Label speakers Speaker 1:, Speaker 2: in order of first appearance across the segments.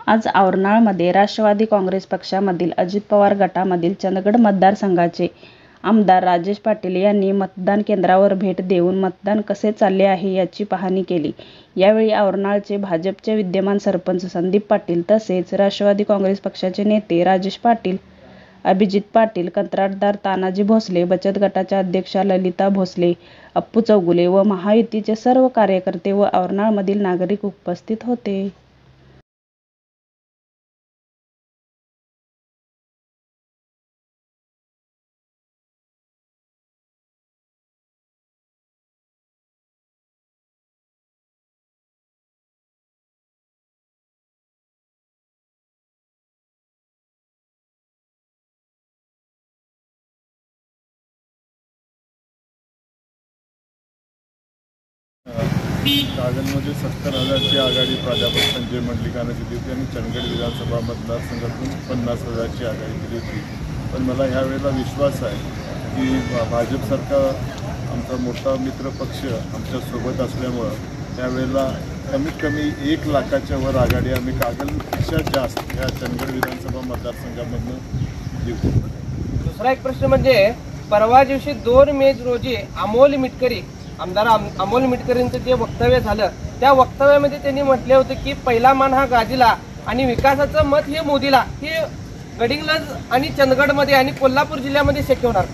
Speaker 1: आज औरनाळमध्ये राष्ट्रवादी काँग्रेस पक्षामधील अजित पवार गटामधील चंदगड मतदारसंघाचे आमदार राजेश पाटील यांनी मतदान केंद्रावर भेट देऊन मतदान कसे चालले आहे याची पाहणी केली. यावेळी औरनाळचे भाजपचे विद्यमान सरपंच संदीप पाटील तसेच राष्ट्रवादी काँग्रेस पक्षाचे नेते राजेश पाटील, अभिजित पाटील, कंत्राटदार तानाजी भोसले, बचत गटाच्या अध्यक्षा ललिता भोसले, अप्पू चौगुले व महायुतीचे सर्व कार्यकर्ते व औरनाळमधील नागरिक उपस्थित होते.
Speaker 2: कागलमध्ये 70,000ची आघाडी प्राध्यापक संजय मंडलिकाने दिली होती आणि चंदगड विधानसभा मतदारसंघातून 50,000ची आघाडी दिली होती. पण मला ह्या वेळेला विश्वास आहे की भाजपसारखा आमचा मोठा मित्र पक्ष आमच्यासोबत असल्यामुळं त्यावेळेला कमीत कमी 1 लाखाच्या वर आघाडी आम्ही कागलपेक्षा जास्त ह्या चंदगड विधानसभा मतदारसंघामधून जिंकू.
Speaker 3: दुसरा एक प्रश्न म्हणजे परवा दिवशी 2 मे रोजी आमदार अमोल मिटकरींचं जे वक्तव्य झालं त्या वक्तव्यामध्ये त्यांनी म्हटले होते की पहिला मान हा गाजीला आणि विकासाचं मत हे मोदीला, हे गडिंग्लज आणि चंदगडमध्ये आणि कोल्हापूर जिल्ह्यामध्ये शक्य होणार.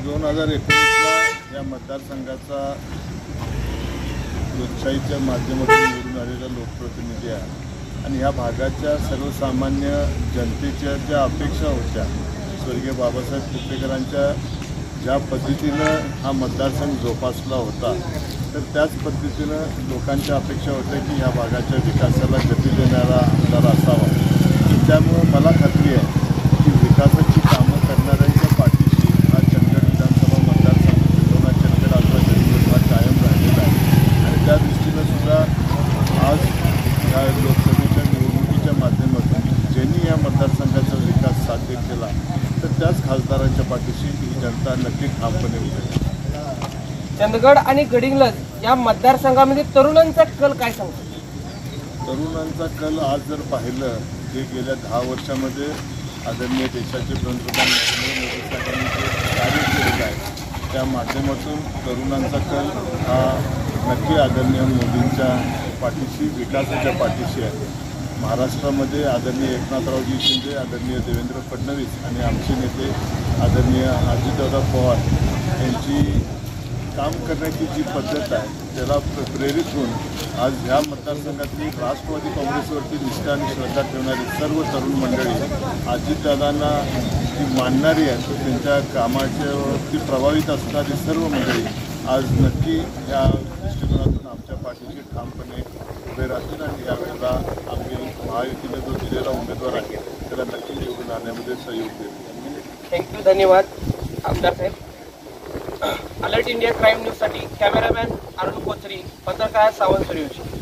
Speaker 2: 2019ला या मतदारसंघाचा लोकशाहीच्या माध्यमातून निवडून आलेला लोकप्रतिनिधी आहे आणि ह्या भागाच्या सर्वसामान्य जनतेच्या ज्या अपेक्षा होत्या, स्वर्गीय बाबासाहेब कुपेकरांच्या ज्या पद्धतीनं हा मतदारसंघ जोपासला होता तर त्याच पद्धतीनं लोकांच्या अपेक्षा होत्या की ह्या भागाच्या विकासाला गती देणारा आमदार असावा. त्यामुळं मला खात्री आहे की विकासाची कामं करणाऱ्यांच्या पाठीशी हा चंदगड विधानसभा मतदारसंघ किंवा चंदगड अथवा गडिंग्लज हा कायम राहिलेला आहे आणि त्या दृष्टीनं सुद्धा आज या लोकसभेच्या निवडणुकीच्या माध्यमातून ज्यांनी या मतदारसंघाचा विकास साध्य केला तर त्याच खासदारांच्या पाठीशी ही जनता नक्की ठामपणे उभी आहे.
Speaker 3: चंदगड आणि गडिंग्लज या मतदारसंघामध्ये तरुणांचा कल काय सांगतो?
Speaker 2: तरुणांचा कल आज जर पाहिलं जे गेल्या 10 वर्षामध्ये आदरणीय देशाचे पंतप्रधान नरेंद्र मोदी साहेबांनी जे कार्य केलेलं आहे त्या माध्यमातून तरुणांचा कल हा नक्की आदरणीय मोदींच्या पाठीशी, विकासाच्या पाठीशी आहे. महाराष्ट्रामध्ये आदरणीय एकनाथरावजी शिंदे, आदरणीय देवेंद्र फडणवीस आणि आमचे नेते आदरणीय अजितदादा पवार यांची काम करण्याची जी पद्धत आहे त्याला प्रेरित होऊन आज ह्या मतदारसंघातली राष्ट्रवादी काँग्रेसवरती निष्ठा आणि श्रद्धा ठेवणारी सर्व तरुण मंडळी, अजितदादांना जी मानणारी आहे, त्यांच्या कामाच्यावरती प्रभावित असणारी सर्व मंडळी आज नक्की या दृष्टिकोनातून आमच्या पाठीशी ठामपणे उभे राहतील आणि यावेळेला आम्ही महायुतीने जो दिलेला उमेदवार आहे त्याला नक्की निवडून आणण्यामध्ये सहयोग देऊ.
Speaker 3: थँक्यू, धन्यवाद आमदार साहेब. अलर्ट इंडिया क्राईम न्यूजसाठी कॅमेरामॅन अरुण कोचरी, पत्रकार सावंत सूर्यवंशी.